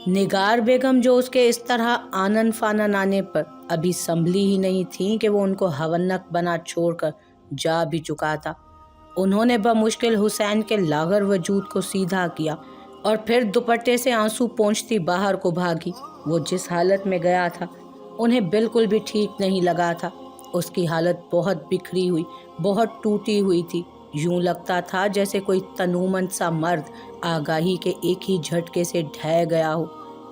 निगार बेगम जो उसके इस तरह आनन फानन आने पर अभी संभली ही नहीं थी कि वो उनको हवन्नक बना छोड़कर जा भी चुका था। उन्होंने बमुश्किल हुसैन के लागर वजूद को सीधा किया और फिर दुपट्टे से आंसू पोंछती बाहर को भागी। वो जिस हालत में गया था उन्हें बिल्कुल भी ठीक नहीं लगा था। उसकी हालत बहुत बिखरी हुई, बहुत टूटी हुई थी। यूं लगता था जैसे कोई तनूमंद सा मर्द आगाही के एक ही झटके से ढह गया हो।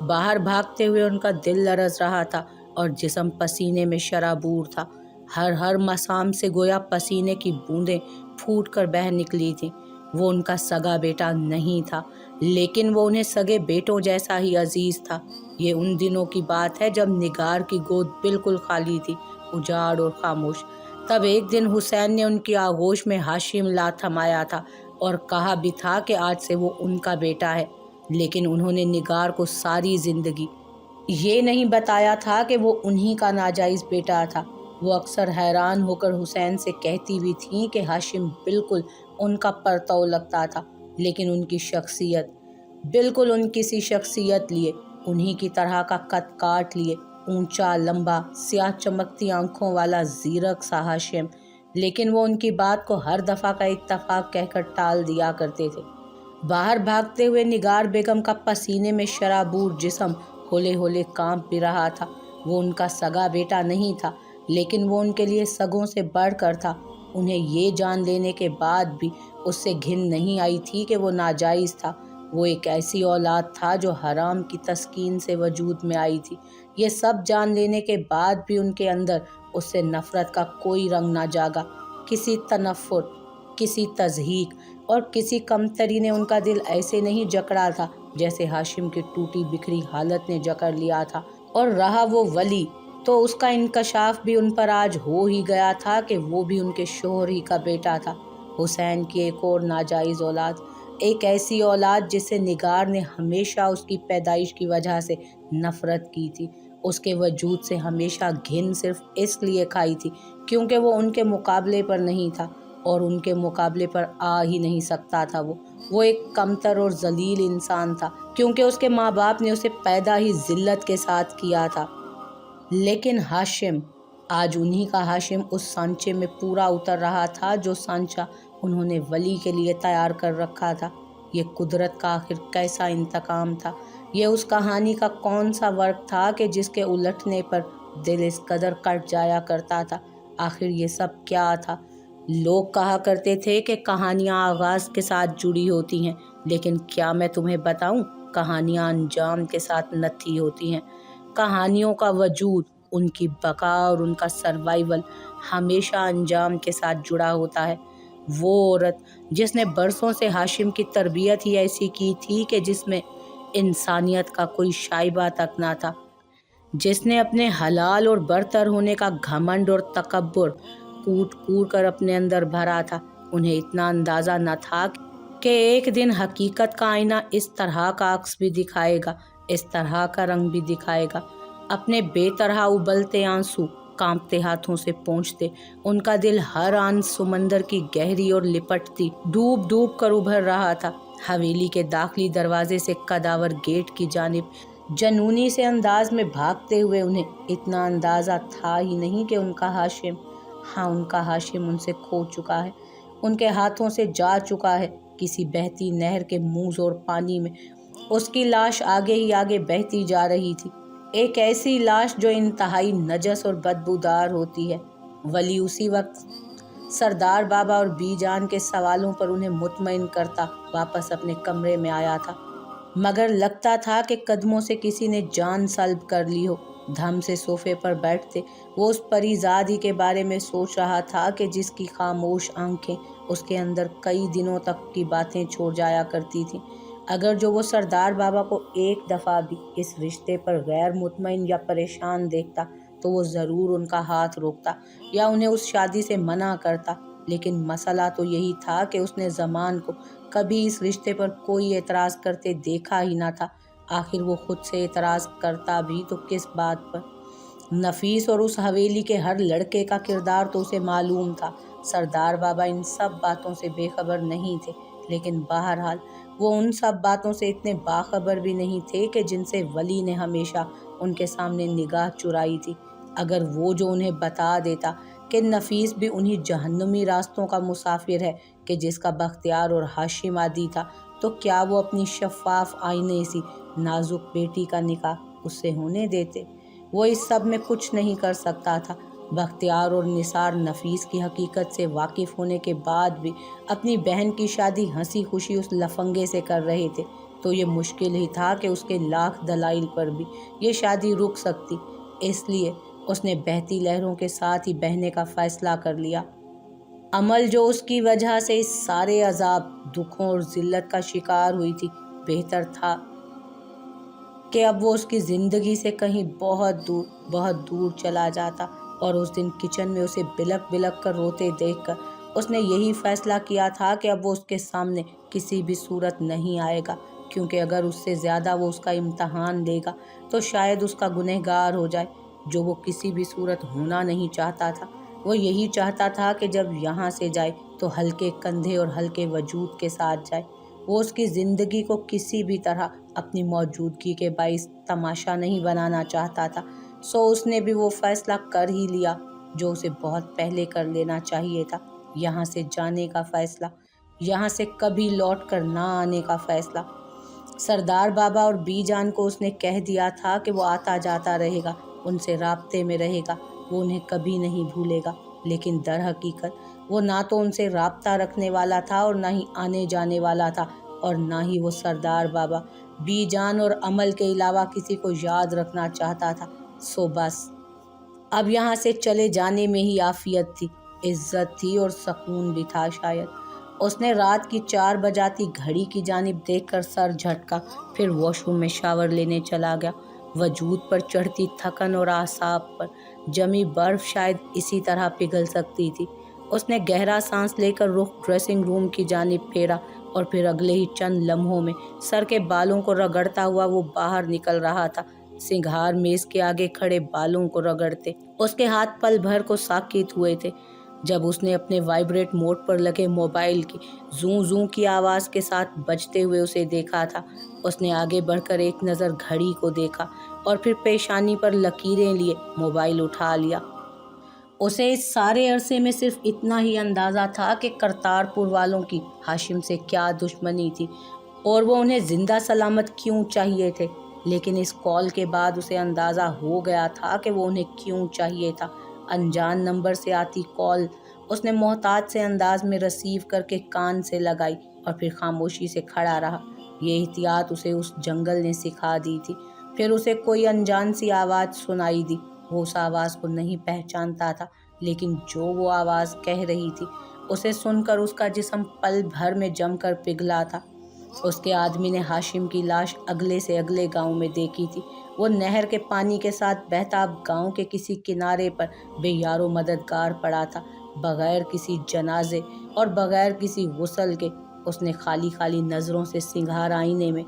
बाहर भागते हुए उनका दिल लरज रहा था और जिस्म पसीने में शराबूर था। हर हर मसाम से गोया पसीने की बूंदें फूट कर बह निकली थीं। वो उनका सगा बेटा नहीं था, लेकिन वो उन्हें सगे बेटों जैसा ही अजीज था। ये उन दिनों की बात है जब निगार की गोद बिल्कुल खाली थी, उजाड़ और खामोश। तब एक दिन हुसैन ने उनकी आगोश में हाशिम ला थमाया था और कहा भी था कि आज से वो उनका बेटा है। लेकिन उन्होंने निगार को सारी जिंदगी ये नहीं बताया था कि वो उन्हीं का नाजायज़ बेटा था। वो अक्सर हैरान होकर हुसैन से कहती भी थीं कि हाशिम बिल्कुल उनका परतौ लगता था, लेकिन उनकी शख्सियत बिल्कुल उनकी सी शख्सियत लिए, उन्हीं की तरह का कद काट लिए, ऊंचा लंबा स्याह चमकती आंखों वाला जीरक सा हाशिम। लेकिन वो उनकी बात को हर दफ़ा का इत्तफाक कहकर टाल दिया करते थे। बाहर भागते हुए निगार बेगम का पसीने में शराबूर जिस्म होले होले कांप भी रहा था। वो उनका सगा बेटा नहीं था, लेकिन वो उनके लिए सगों से बढ़कर था। उन्हें ये जान लेने के बाद भी उससे घिन नहीं आई थी कि वो नाजायज़ था। वो एक ऐसी औलाद था जो हराम की तस्कीन से वजूद में आई थी। ये सब जान लेने के बाद भी उनके अंदर उससे नफ़रत का कोई रंग ना जागा। किसी तनफ़ुर, किसी तज़हीक और किसी कमतरी ने उनका दिल ऐसे नहीं जकड़ा था जैसे हाशिम की टूटी बिखरी हालत ने जकड़ लिया था। और रहा वो वली, तो उसका इंकशाफ भी उन पर आज हो ही गया था कि वो भी उनके शोहर ही का बेटा था। हुसैन की एक और नाजायज़ औलाद, एक ऐसी औलाद जिसे निगार ने हमेशा उसकी पैदाइश की वजह से नफ़रत की थी। उसके वजूद से हमेशा घिन सिर्फ इसलिए खाई थी क्योंकि वो उनके मुकाबले पर नहीं था और उनके मुकाबले पर आ ही नहीं सकता था। वो एक कमतर और जलील इंसान था क्योंकि उसके माँ बाप ने उसे पैदा ही जिल्लत के साथ किया था। लेकिन हाशिम, आज उन्हीं का हाशिम उस सांचे में पूरा उतर रहा था जो सांचा उन्होंने वली के लिए तैयार कर रखा था। ये कुदरत का आखिर कैसा इंतकाम था? ये उस कहानी का कौन सा वर्क था कि जिसके उलटने पर दिल इस कदर कट जाया करता था? आखिर ये सब क्या था? लोग कहा करते थे कि कहानियाँ आगाज़ के साथ जुड़ी होती हैं, लेकिन क्या मैं तुम्हें बताऊं, कहानियाँ अंजाम के साथ नत्थी होती हैं। कहानियों का वजूद, उनकी बका और उनका सर्वाइवल हमेशा अंजाम के साथ जुड़ा होता है। वो औरत जिसने बरसों से हाशिम की तरबियत ही ऐसी की थी कि जिसमें इंसानियत का कोई शाइबा तक ना था, जिसने अपने हलाल और बरतर होने का घमंड और तकब्बुर कूट कूट कर अपने अंदर भरा था, उन्हें इतना अंदाज़ा न था कि एक दिन हकीकत का आईना इस तरह का अक्स भी दिखाएगा, इस तरह का रंग भी दिखाएगा। अपने बेतरह उबलते आंसू कांपते हाथों से पोंछते, उनका दिल हर आन समंदर की गहरी और लिपटती डूब डूब कर उभर रहा था। हवेली के दाखिली दरवाजे से कदावर गेट की जानिब जनूनी से अंदाज में भागते हुए उन्हें इतना अंदाज़ा था ही नहीं कि उनका हाशिम, हाँ उनका हाशिम उनसे खो चुका है, उनके हाथों से जा चुका है। किसी बहती नहर के मुँह और पानी में उसकी लाश आगे ही आगे बहती जा रही थी, एक ऐसी लाश जो इंतहाई नजस और बदबूदार होती है। वली उसी वक्त सरदार बाबा और बीजान के सवालों पर उन्हें मुतमईन करता वापस अपने कमरे में आया था, मगर लगता था कि कदमों से किसी ने जान सल्ब कर ली हो। धम से सोफे पर बैठते वो उस परीजादी के बारे में सोच रहा था कि जिसकी खामोश आंखें उसके अंदर कई दिनों तक की बातें छोड़ जाया करती थीं। अगर जो वो सरदार बाबा को एक दफ़ा भी इस रिश्ते पर गैर मुतमईन या परेशान देखता तो वो ज़रूर उनका हाथ रोकता या उन्हें उस शादी से मना करता। लेकिन मसला तो यही था कि उसने ज़मान को कभी इस रिश्ते पर कोई एतराज़ करते देखा ही ना था। आखिर वो खुद से एतराज़ करता भी तो किस बात पर? नफीस और उस हवेली के हर लड़के का किरदार तो उसे मालूम था। सरदार बाबा इन सब बातों से बेखबर नहीं थे, लेकिन बहरहाल वो उन सब बातों से इतने बाखबर भी नहीं थे कि जिनसे वली ने हमेशा उनके सामने निगाह चुराई थी। अगर वो जो उन्हें बता देता कि नफीस भी उन्हीं जहन्नुमी रास्तों का मुसाफिर है कि जिसका बख्तियार और हाशिम आदि था, तो क्या वो अपनी शफाफ आईने सी नाजुक बेटी का निकाह उससे होने देते? वो इस सब में कुछ नहीं कर सकता था। बख्तियार और निसार नफीस की हकीकत से वाकिफ़ होने के बाद भी अपनी बहन की शादी हंसी खुशी उस लफंगे से कर रहे थे, तो ये मुश्किल ही था कि उसके लाख दलाइल पर भी ये शादी रुक सकती। इसलिए उसने बहती लहरों के साथ ही बहने का फ़ैसला कर लिया। अमल जो उसकी वजह से इस सारे अजाब, दुखों और ज़िल्लत का शिकार हुई थी, बेहतर था कि अब वो उसकी ज़िंदगी से कहीं बहुत दूर चला जाता। और उस दिन किचन में उसे बिलक बिलक कर रोते देखकर उसने यही फ़ैसला किया था कि अब वो उसके सामने किसी भी सूरत नहीं आएगा, क्योंकि अगर उससे ज़्यादा वो उसका इम्तहान लेगा तो शायद उसका गुनहगार हो जाए, जो वो किसी भी सूरत होना नहीं चाहता था। वो यही चाहता था कि जब यहाँ से जाए तो हल्के कंधे और हल्के वजूद के साथ जाए। वो उसकी ज़िंदगी को किसी भी तरह अपनी मौजूदगी के बाइस तमाशा नहीं बनाना चाहता था। सो उसने भी वो फ़ैसला कर ही लिया जो उसे बहुत पहले कर लेना चाहिए था, यहाँ से जाने का फ़ैसला, यहाँ से कभी लौट कर ना आने का फ़ैसला। सरदार बाबा और बी जान को उसने कह दिया था कि वो आता जाता रहेगा, उनसे राब्ते में रहेगा, वो उन्हें कभी नहीं भूलेगा। लेकिन दर हकीकत वो ना तो उनसे राब्ता रखने वाला था और ना ही आने जाने वाला था, और ना ही वो सरदार बाबा, बी जान और अमल के अलावा किसी को याद रखना चाहता था। सो बस अब यहाँ से चले जाने में ही आफियत थी, इज्जत थी और सुकून भी था शायद। उसने रात की 4 बजाती घड़ी की जानिब देखकर सर झटका, फिर वॉशरूम में शावर लेने चला गया। वजूद पर चढ़ती थकन और आसाब पर जमी बर्फ शायद इसी तरह पिघल सकती थी। उसने गहरा सांस लेकर रुख ड्रेसिंग रूम की जानिब फेरा और फिर अगले ही चंद लम्हों में सर के बालों को रगड़ता हुआ वो बाहर निकल रहा था। सिंघार मेज के आगे खड़े बालों को रगड़ते उसके हाथ पल भर को साकित हुए थे। जब उसने अपने वाइब्रेट मोड पर लगे मोबाइल की जू जू की आवाज़ के साथ बजते हुए उसे देखा था, उसने आगे बढ़कर एक नज़र घड़ी को देखा और फिर पेशानी पर लकीरें लिए मोबाइल उठा लिया। उसे इस सारे अरसे में सिर्फ इतना ही अंदाज़ा था कि करतारपुर वालों की हाशिम से क्या दुश्मनी थी और वो उन्हें जिंदा सलामत क्यों चाहिए थे। लेकिन इस कॉल के बाद उसे अंदाज़ा हो गया था कि वो उन्हें क्यों चाहिए था। अनजान नंबर से आती कॉल उसने मोहताज से अंदाज में रिसीव करके कान से लगाई और फिर खामोशी से खड़ा रहा। ये एहतियात उसे उस जंगल ने सिखा दी थी। फिर उसे कोई अनजान सी आवाज़ सुनाई दी। वो उस आवाज़ को नहीं पहचानता था, लेकिन जो वो आवाज़ कह रही थी उसे सुनकर उसका जिस्म पल भर में जमकर पिघला था। उसके आदमी ने हाशिम की लाश अगले से अगले गांव में देखी थी। वो नहर के पानी के साथ बहता गांव के किसी किनारे पर बेयारो मददगार पड़ा था, बगैर किसी जनाजे और बगैर किसी गुस्ल के। उसने खाली खाली नज़रों से सिंगार आईने में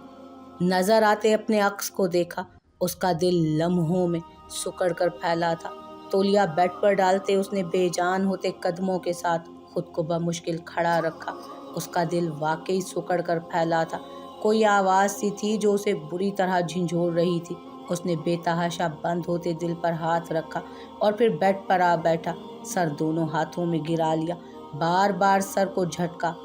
नज़र आते अपने अक्स को देखा। उसका दिल लम्हों में सुकड़ कर फैला था। तौलिया बेड पर डालते उसने बेजान होते कदमों के साथ खुद को बमुश्किल खड़ा रखा। उसका दिल वाकई सुकड़ कर फैला था। कोई आवाज़ सी थी जो उसे बुरी तरह झंझोर रही थी। उसने बेतहाशा बंद होते दिल पर हाथ रखा और फिर बेड पर आ बैठा, सर दोनों हाथों में गिरा लिया, बार बार सर को झटका।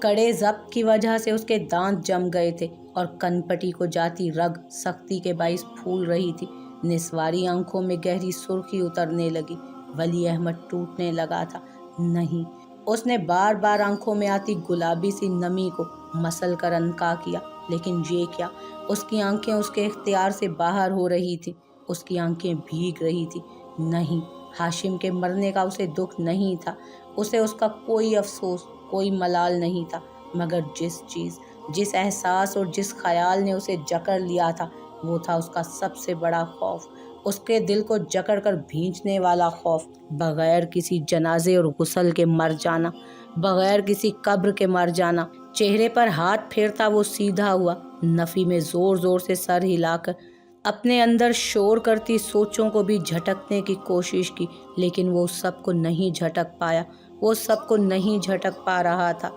कड़े जब्त की वजह से उसके दांत जम गए थे और कनपटी को जाती रग सख्ती के बाइस फूल रही थी। निस्वारी आंखों में गहरी सुर्खी उतरने लगी। वली अहमद टूटने लगा था। नहीं, उसने बार बार आंखों में आती गुलाबी सी नमी को मसल कर अनका किया, लेकिन ये क्या, उसकी आंखें उसके इख्तियार से बाहर हो रही थी। उसकी आंखें भीग रही थी। नहीं, हाशिम के मरने का उसे दुख नहीं था। उसे उसका कोई अफसोस, कोई मलाल नहीं था। मगर जिस चीज़, जिस एहसास और जिस ख्याल ने उसे जकड़ लिया था, वो था उसका सबसे बड़ा खौफ, उसके दिल को जकड़ कर भींचने वाला खौफ। बगैर किसी जनाजे और गुस्ल के मर जाना, बगैर किसी कब्र के मर जाना। चेहरे पर हाथ फेरता वो सीधा हुआ, नफ़ी में ज़ोर ज़ोर से सर हिलाकर अपने अंदर शोर करती सोचों को भी झटकने की कोशिश की, लेकिन वो उस सब को नहीं झटक पाया। वो उस सब को नहीं झटक पा रहा था।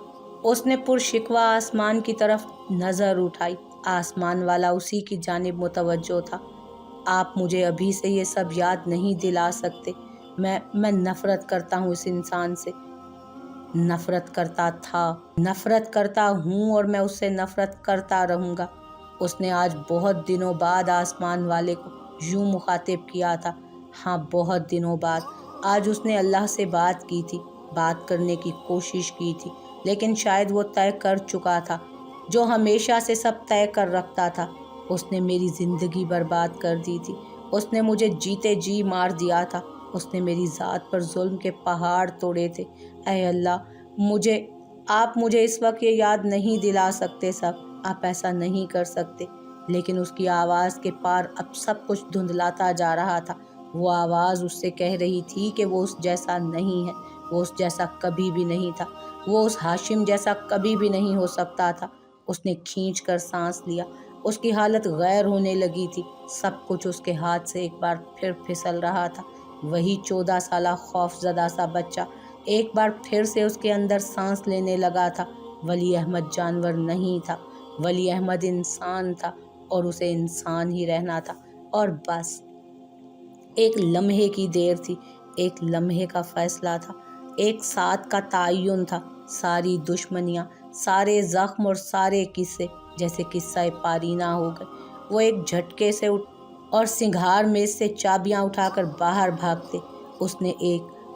उसने पुरशिकवा आसमान की तरफ नज़र उठाई। आसमान वाला उसी की जानिब मुतवज्जो था। आप मुझे अभी से ये सब याद नहीं दिला सकते। मैं नफ़रत करता हूँ इस इंसान से। नफ़रत करता था, नफ़रत करता हूँ और मैं उससे नफ़रत करता रहूँगा। उसने आज बहुत दिनों बाद आसमान वाले को यूं मुखातिब किया था। हाँ, बहुत दिनों बाद। आज उसने अल्लाह से बात की थी, बात करने की कोशिश की थी, लेकिन शायद वो तय कर चुका था जो हमेशा से सब तय कर रखता था। उसने मेरी ज़िंदगी बर्बाद कर दी थी। उसने मुझे जीते जी मार दिया था। उसने मेरी ज़ात पर जुल्म के पहाड़ तोड़े थे। ऐ अल्लाह, आप मुझे इस वक्त ये याद नहीं दिला सकते सब। आप ऐसा नहीं कर सकते। लेकिन उसकी आवाज़ के पार अब सब कुछ धुंधलाता जा रहा था। वो आवाज़ उससे कह रही थी कि वो उस जैसा नहीं है, वो उस जैसा कभी भी नहीं था, वो उस हाशिम जैसा कभी भी नहीं हो सकता था। उसने खींच कर सांस लिया। उसकी हालत गैर होने लगी थी। सब कुछ उसके हाथ से एक बार फिर फिसल रहा था। वही 14 साला खौफजदा सा बच्चा एक बार फिर से उसके अंदर सांस लेने लगा था। वली अहमद जानवर नहीं था, वली अहमद इंसान था और उसे इंसान ही रहना था। और बस एक लम्हे की देर थी, एक लम्हे का फैसला था, एक साथ का तयन था। सारी दुश्मनियाँ, सारे ज़ख्म और सारे किस्से जैसे किस्सा पारीना हो गए। वो एक झटके से उठ और सिंघार मेज से चाबियाँ उठाकर बाहर भागते। उसने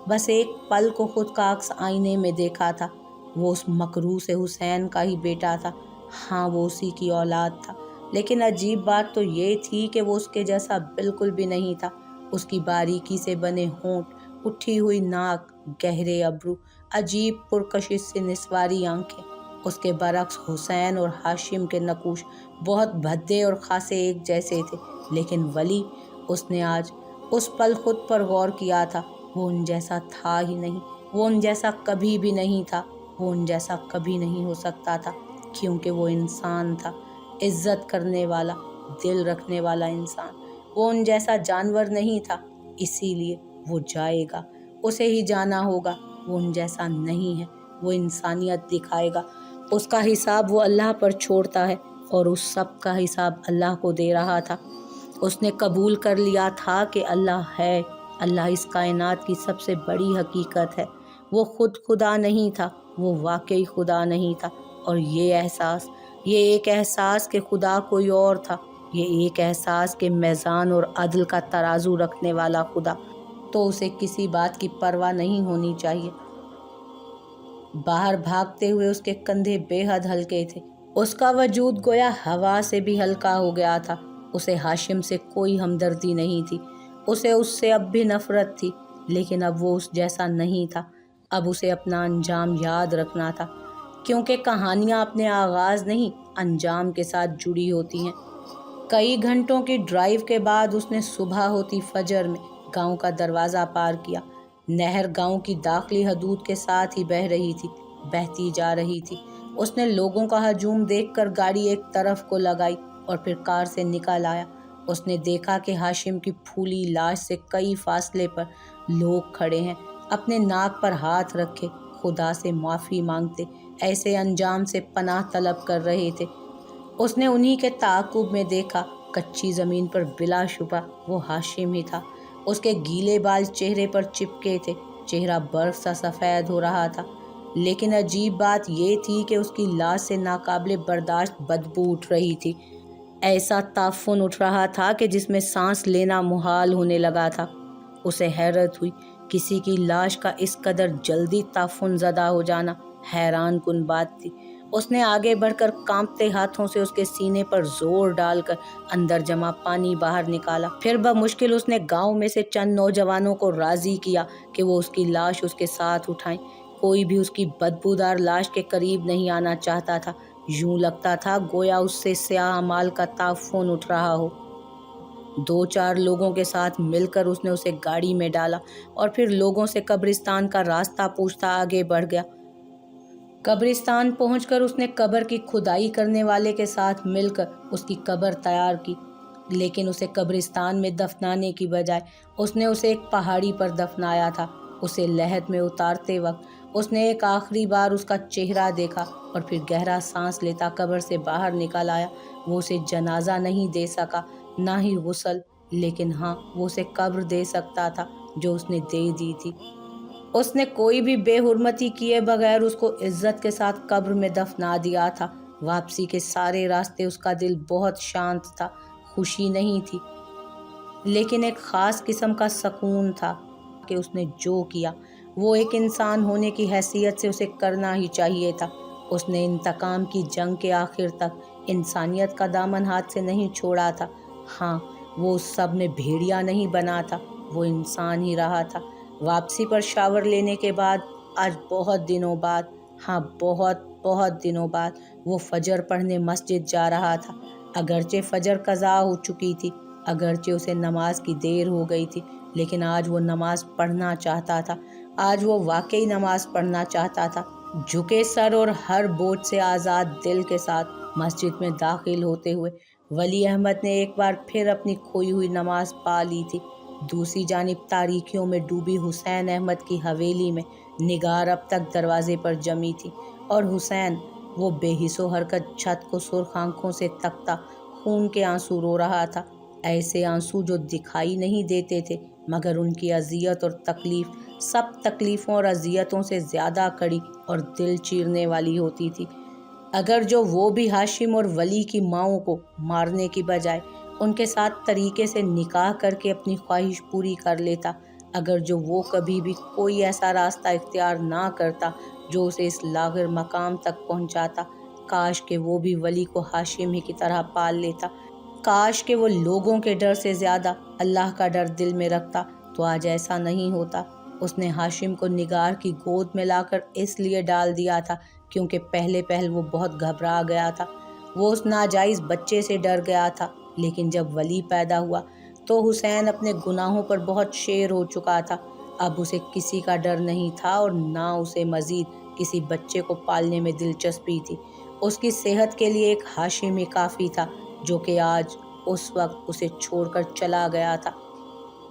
बस एक पल को खुद का अक्स आईने में देखा था। वो उस मकरू से हुसैन का ही बेटा था। हाँ, वो उसी की औलाद था। लेकिन अजीब बात तो ये थी कि वो उसके जैसा बिल्कुल भी नहीं था। उसकी बारीकी से बने होंठ, उठी हुई नाक, गहरे अब्रू, अजीब पुरकशिश से निस्वारी आंखें। उसके बरक्स हुसैन और हाशिम के नकूश बहुत भद्दे और खासे एक जैसे थे। लेकिन वली, उसने आज उस पल खुद पर गौर किया था। वो उन जैसा था ही नहीं। वो उन जैसा कभी भी नहीं था। वो उन जैसा कभी नहीं हो सकता था, क्योंकि वो इंसान था, इज्जत करने वाला, दिल रखने वाला इंसान। वो उन जैसा जानवर नहीं था, इसीलिए वो जाएगा, उसे ही जाना होगा। वो उन जैसा नहीं है, वो इंसानियत दिखाएगा। उसका हिसाब वो अल्लाह पर छोड़ता है और उस सब का हिसाब अल्लाह को दे रहा था। उसने कबूल कर लिया था कि अल्लाह है। अल्लाह इस कायनात की सबसे बड़ी हकीकत है। वो खुद खुदा नहीं था, वो वाकई खुदा नहीं था। और ये एक एहसास कि खुदा कोई और था, ये एक एहसास कि मेज़ान और अदल का तराजू रखने वाला खुदा, तो उसे किसी बात की परवाह नहीं होनी चाहिए। बाहर भागते हुए उसके कंधे बेहद हल्के थे। उसका वजूद गोया हवा से भी हल्का हो गया था। उसे हाशिम से कोई हमदर्दी नहीं थी। उसे उससे अब भी नफरत थी, लेकिन अब वो उस जैसा नहीं था। अब उसे अपना अंजाम याद रखना था, क्योंकि कहानियाँ अपने आगाज़ नहीं, अंजाम के साथ जुड़ी होती हैं। कई घंटों की ड्राइव के बाद उसने सुबह होती फजर में गांव का दरवाज़ा पार किया। नहर गांव की दाखिली हदूद के साथ ही बह रही थी, बहती जा रही थी। उसने लोगों का हजूम देखकर गाड़ी एक तरफ को लगाई और फिर कार से निकल आया। उसने देखा कि हाशिम की फूली लाश से कई फासले पर लोग खड़े हैं, अपने नाक पर हाथ रखे, खुदा से माफ़ी मांगते, ऐसे अंजाम से पनाह तलब कर रहे थे। उसने उन्हीं के ताक़ुब में देखा, कच्ची ज़मीन पर बिला शुबा वो हाशिम ही था। उसके गीले बाल चेहरे पर चिपके थे, चेहरा बर्फ़ सा सफ़ेद हो रहा था। लेकिन अजीब बात ये थी कि उसकी लाश से नाकाबिले बर्दाश्त बदबू उठ रही थी। ऐसा ताफ़ुन उठ रहा था कि जिसमें सांस लेना मुहाल होने लगा था। उसे हैरत हुई, किसी की लाश का इस कदर जल्दी ताफ़ुन ज़दा हो जाना हैरान कुन बात थी। उसने आगे बढ़कर कांपते हाथों से उसके सीने पर जोर डालकर अंदर जमा पानी बाहर निकाला। फिर बमुश्किल उसने गांव में से चंद नौजवानों को राजी किया कि वो उसकी लाश उसके साथ उठाएं। कोई भी उसकी बदबूदार लाश के करीब नहीं आना चाहता था। यूं लगता था गोया उससे स्याह अमाल का ताफ़ुन उठ रहा हो। 2-4 लोगों के साथ मिलकर उसने उसे गाड़ी में डाला और फिर लोगों से कब्रिस्तान का रास्ता पूछता आगे बढ़ गया। कब्रिस्तान पहुंचकर उसने कब्र की खुदाई करने वाले के साथ मिलकर उसकी कब्र तैयार की। लेकिन उसे कब्रिस्तान में दफनाने की बजाय उसने उसे एक पहाड़ी पर दफनाया था। उसे लहद में उतारते वक्त اس نے ایک آخری بار اس کا چہرہ دیکھا اور پھر گہرا سانس لیتا قبر سے باہر نکل آیا۔ وہ اسے جنازہ نہیں دے سکا، نہ ہی غسل، لیکن ہاں وہ اسے قبر دے سکتا تھا جو اس نے دے دی تھی۔ اس نے کوئی بھی بے حرمتی کیے بغیر اس کو عزت کے ساتھ قبر میں دفنا دیا تھا۔ واپسی کے سارے راستے اس کا دل بہت شانت تھا، خوشی نہیں تھی، لیکن ایک خاص قسم کا سکون تھا کہ اس نے جو کیا وہ ایک انسان ہونے کی حیثیت سے اسے کرنا ہی چاہیے تھا۔ اس نے انتقام کی جنگ کے آخر تک انسانیت کا دامن ہاتھ سے نہیں چھوڑا تھا۔ ہاں وہ اس سب میں بھیڑیا نہیں بنا تھا، وہ انسان ہی رہا تھا۔ واپسی پر شاور لینے کے بعد آج بہت دنوں بعد، ہاں بہت دنوں بعد وہ فجر پڑھنے مسجد جا رہا تھا۔ اگرچہ فجر قضا ہو چکی تھی، اگرچہ اسے نماز کی دیر ہو گئی تھی، لیکن آج وہ نماز پڑھنا چاہتا تھا۔ آج وہ واقعی نماز پڑھنا چاہتا تھا۔ جھکے سر اور ہر بوجھ سے آزاد دل کے ساتھ مسجد میں داخل ہوتے ہوئے ولی احمد نے ایک بار پھر اپنی کھوئی ہوئی نماز پا لی تھی۔ دوسری جانب تاریکیوں میں ڈوبی حسین احمد کی حویلی میں نگار اب تک دروازے پر جمی تھی، اور حسین وہ بے حس و حرکت چھت کو سرخ آنکھوں سے تکتا خون کے آنسو رو رہا تھا، ایسے آنسو جو دکھائی نہیں دیتے تھے مگر ان کی اذیت اور تکلیف سب تکلیفوں اور اذیتوں سے زیادہ کڑی اور دل چیرنے والی ہوتی تھی۔ اگر جو وہ بھی ہاشم اور ولی کی ماؤں کو مارنے کی بجائے ان کے ساتھ طریقے سے نکاح کر کے اپنی خواہش پوری کر لیتا، اگر جو وہ کبھی بھی کوئی ایسا راستہ اختیار نہ کرتا جو اسے اس لاغر مقام تک پہنچاتا، کاش کہ وہ بھی ولی کو ہاشم ہی کی طرح پال لیتا، کاش کہ وہ لوگوں کے ڈر سے زیادہ اللہ کا ڈر دل میں رکھتا، تو آج ایسا نہیں ہوتا۔ اس نے ہاشم کو نگار کی گود میں لا کر اس لیے ڈال دیا تھا کیونکہ پہلے وہ بہت گھبرا گیا تھا، وہ اس ناجائز بچے سے ڈر گیا تھا۔ لیکن جب ولی پیدا ہوا تو حسین اپنے گناہوں پر بہت شیر ہو چکا تھا، اب اسے کسی کا ڈر نہیں تھا اور نہ اسے مزید کسی بچے کو پالنے میں دلچسپی تھی۔ اس کی صحت کے لیے ایک ہاشم ہی کافی تھا جو کہ آج اس وقت اسے چھوڑ کر چلا گیا تھا۔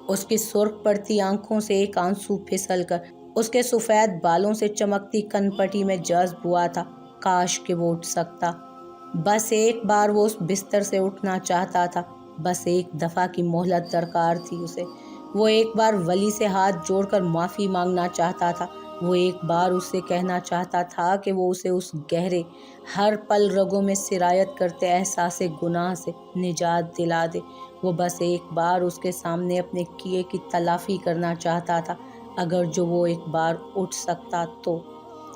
اس کی سرخ پڑتی آنکھوں سے ایک آنسو پھسل کر اس کے سفید بالوں سے چمکتی کن پٹی میں جذب ہوا تھا۔ کاش کہ وہ اٹھ سکتا، بس ایک بار وہ اس بستر سے اٹھنا چاہتا تھا، بس ایک دفعہ کی مہلت درکار تھی اسے۔ وہ ایک بار ولی سے ہاتھ جوڑ کر معافی مانگنا چاہتا تھا، وہ ایک بار اس سے کہنا چاہتا تھا کہ وہ اسے اس گہرے ہر پل رگوں میں سرایت کرتے احساس گناہ سے نجات دلا دے۔ وہ بس ایک بار اس کے سامنے اپنے کیے کی تلافی کرنا چاہتا تھا، اگر جو وہ ایک بار اٹھ سکتا تو۔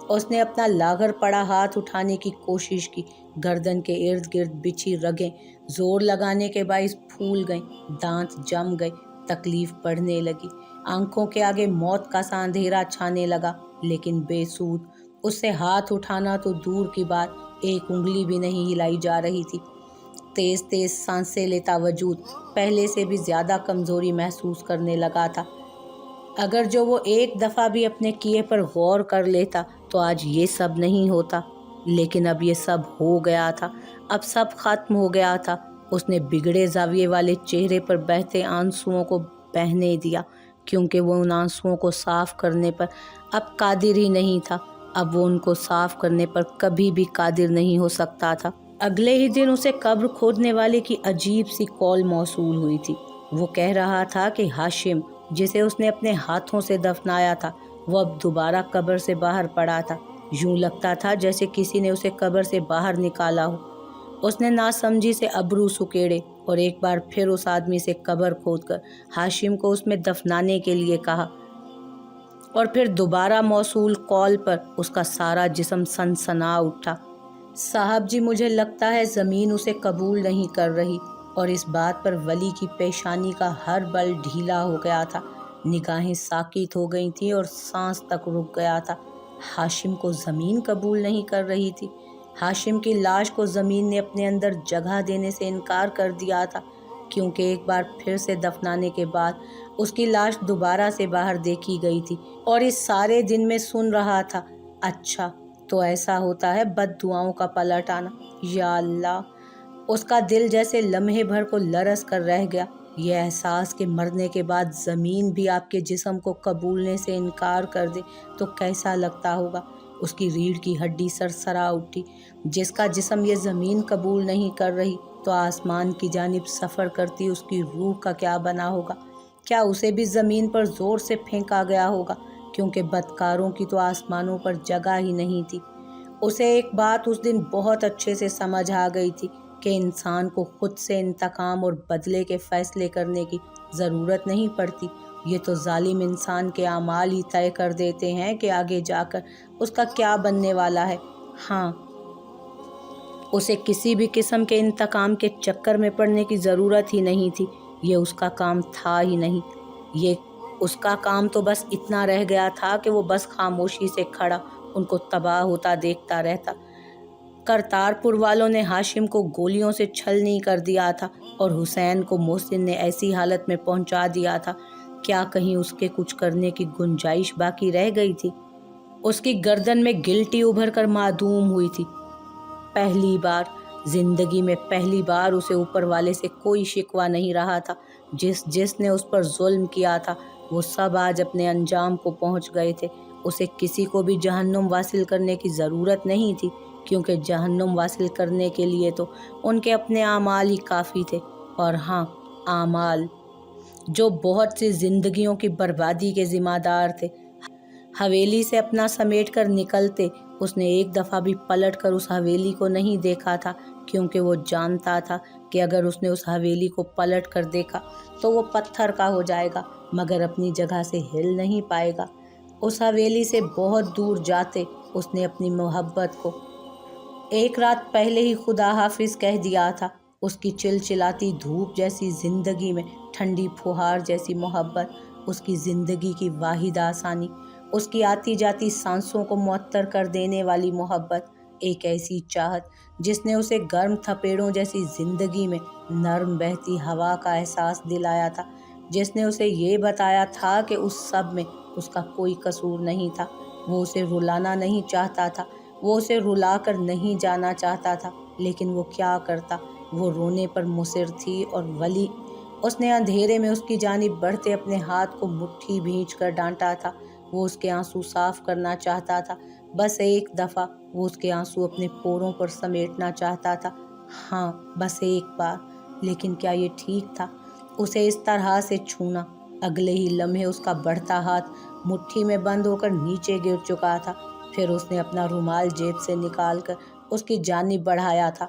اس نے اپنا لاغر پڑا ہاتھ اٹھانے کی کوشش کی، گردن کے ارد گرد بچھی رگیں زور لگانے کے باعث پھول گئیں، دانت جم گئے، تکلیف بڑھنے لگی، آنکھوں کے آگے موت کا سا اندھیرا چھانے لگا، لیکن بے سود۔ اس سے ہاتھ اٹھانا تو دور کی بات، ایک انگلی بھی نہیں ہلائی جا رہی تھی۔ تیز تیز سانسیں لیتا وجود پہلے سے بھی زیادہ کمزوری محسوس کرنے لگا تھا۔ اگر جو وہ ایک دفعہ بھی اپنے کیے پر غور کر لیتا تو آج یہ سب نہیں ہوتا، لیکن اب یہ سب ہو گیا تھا، اب سب ختم ہو گیا تھا۔ اس نے بگڑے زاویے والے چہرے پر بہتے آنسوؤں کو بہنے دیا، کیونکہ وہ ان آنسوؤں کو صاف کرنے پر اب قادر ہی نہیں تھا، اب وہ ان کو صاف کرنے پر کبھی بھی قادر نہیں ہو سکتا تھا۔ اگلے ہی دن اسے قبر کھودنے والے کی عجیب سی کال موصول ہوئی تھی۔ وہ کہہ رہا تھا کہ ہاشم جسے اس نے اپنے ہاتھوں سے دفنایا تھا وہ اب دوبارہ قبر سے باہر پڑا تھا، یوں لگتا تھا جیسے کسی نے اسے قبر سے باہر نکالا ہو۔ اس نے ناسمجھی سے ابرو سکیڑے اور ایک بار پھر اس آدمی سے قبر کھود کر ہاشم کو اس میں دفنانے کے لیے کہا، اور پھر دوبارہ موصول کال پر اس کا سارا جسم سنسنا اٹھا۔ صاحب جی مجھے لگتا ہے زمین اسے قبول نہیں کر رہی، اور اس بات پر ولی کی پیشانی کا ہر بل ڈھیلا ہو گیا تھا، نگاہیں ساکت ہو گئی تھیں اور سانس تک رک گیا تھا۔ ہاشم کو زمین قبول نہیں کر رہی تھی، ہاشم کی لاش کو زمین نے اپنے اندر جگہ دینے سے انکار کر دیا تھا، کیونکہ ایک بار پھر سے دفنانے کے بعد اس کی لاش دوبارہ سے باہر دیکھی گئی تھی، اور اس سارے دن میں سن رہا تھا۔ اچھا تو ایسا ہوتا ہے بد دعاؤں کا پلٹ آنا، یا اللہ! اس کا دل جیسے لمحے بھر کو لرز کر رہ گیا۔ یہ احساس کہ مرنے کے بعد زمین بھی آپ کے جسم کو قبولنے سے انکار کر دے تو کیسا لگتا ہوگا۔ اس کی ریڑھ کی ہڈی سرسرا اٹھی۔ جس کا جسم یہ زمین قبول نہیں کر رہی تو آسمان کی جانب سفر کرتی اس کی روح کا کیا بنا ہوگا؟ کیا اسے بھی زمین پر زور سے پھینکا گیا ہوگا؟ کیونکہ بدکاروں کی تو آسمانوں پر جگہ ہی نہیں تھی۔ اسے ایک بات اس دن بہت اچھے سے سمجھ آ گئی تھی کہ انسان کو خود سے انتقام اور بدلے کے فیصلے کرنے کی ضرورت نہیں پڑتی۔ یہ تو ظالم انسان کے اعمال ہی طے کر دیتے ہیں کہ آگے جا کر اس کا کیا بننے والا ہے۔ ہاں، اسے کسی بھی قسم کے انتقام کے چکر میں پڑنے کی ضرورت ہی نہیں تھی۔ یہ اس کا کام تھا ہی نہیں۔ یہ اس کا کام تو بس اتنا رہ گیا تھا کہ وہ بس خاموشی سے کھڑا ان کو تباہ ہوتا دیکھتا رہتا۔ کرتارپور والوں نے ہاشم کو گولیوں سے چھلنی کر دیا تھا اور حسین کو محسن نے ایسی حالت میں پہنچا دیا تھا، کیا کہیں اس کے کچھ کرنے کی گنجائش باقی رہ گئی تھی؟ اس کی گردن میں گلٹی ابھر کر معدوم ہوئی تھی۔ زندگی میں پہلی بار اسے اوپر والے سے کوئی شکوہ نہیں رہا تھا۔ جس نے اس پر ظلم کیا تھا وہ سب آج اپنے انجام کو پہنچ گئے تھے۔ اسے کسی کو بھی جہنم واصل کرنے کی ضرورت نہیں تھی، کیونکہ جہنم واصل کرنے کے لیے تو ان کے اپنے اعمال ہی کافی تھے۔ اور ہاں، اعمال جو بہت سی زندگیوں کی بربادی کے ذمہ دار تھے۔ حویلی سے اپنا سمیٹ کر نکلتے اس نے ایک دفعہ بھی پلٹ کر اس حویلی کو نہیں دیکھا تھا، کیونکہ وہ جانتا تھا کہ اگر اس نے اس حویلی کو پلٹ کر دیکھا تو وہ پتھر کا ہو جائے گا مگر اپنی جگہ سے ہل نہیں پائے گا۔ اس حویلی سے بہت دور جاتے اس نے اپنی محبت کو ایک رات پہلے ہی خدا حافظ کہہ دیا تھا۔ اس کی چلچلاتی دھوپ جیسی زندگی میں ٹھنڈی پھوہار جیسی محبت، اس کی زندگی کی واحد آسانی، اس کی آتی جاتی سانسوں کو معطر کر دینے والی محبت، ایک ایسی چاہت جس نے اسے گرم تھپیڑوں جیسی زندگی میں نرم بہتی ہوا کا احساس دلایا تھا، جس نے اسے یہ بتایا تھا کہ اس سب میں اس کا کوئی قصور نہیں تھا۔ وہ اسے رلانا نہیں چاہتا تھا، وہ اسے رلا کر نہیں جانا چاہتا تھا، لیکن وہ کیا کرتا؟ وہ رونے پر مصر تھی اور ولی اس نے اندھیرے میں اس کی جانب بڑھتے اپنے ہاتھ کو مٹھی بھینچ کر ڈانٹا تھا۔ وہ اس کے آنسو صاف کرنا چاہتا تھا، بس ایک دفعہ وہ اس کے آنسو اپنے پوروں پر سمیٹنا چاہتا تھا۔ ہاں، بس ایک بار۔ لیکن کیا یہ ٹھیک تھا اسے اس طرح سے چھونا؟ اگلے ہی لمحے اس کا بڑھتا ہاتھ مٹھی میں بند ہو کر نیچے گر چکا تھا۔ پھر اس نے اپنا رومال جیب سے نکال کر اس کی جانب بڑھایا تھا۔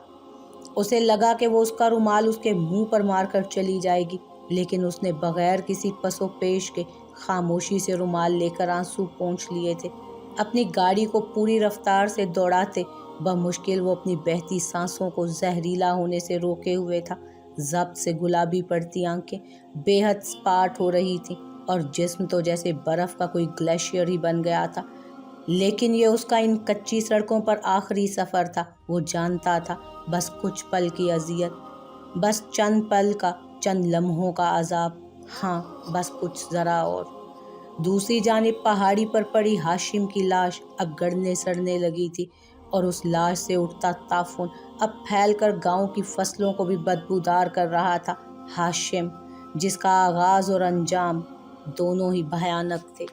اسے لگا کہ وہ اس کا رومال اس کے منہ پر مار کر چلی جائے گی، لیکن اس نے بغیر کسی پس و پیش کے خاموشی سے رومال لے کر آنسو پونچھ لیے تھے۔ اپنی گاڑی کو پوری رفتار سے دوڑاتے بمشکل وہ اپنی بہتی سانسوں کو زہریلا ہونے سے روکے ہوئے تھا۔ ضبط سے گلابی پڑتی آنکھیں بے حد سپاٹ ہو رہی تھیں اور جسم تو جیسے برف کا کوئی گلیشیئر ہی بن گیا تھا۔ لیکن یہ اس کا ان کچی سڑکوں پر آخری سفر تھا۔ وہ جانتا تھا بس کچھ پل کی اذیت، بس چند پل کا، چند لمحوں کا عذاب، ہاں بس کچھ ذرا اور۔ دوسری جانب پہاڑی پر پڑی ہاشم کی لاش اب گڑنے سڑنے لگی تھی اور اس لاش سے اٹھتا تعفن اب پھیل کر گاؤں کی فصلوں کو بھی بدبودار کر رہا تھا۔ ہاشم جس کا آغاز اور انجام دونوں ہی بھیانک تھے۔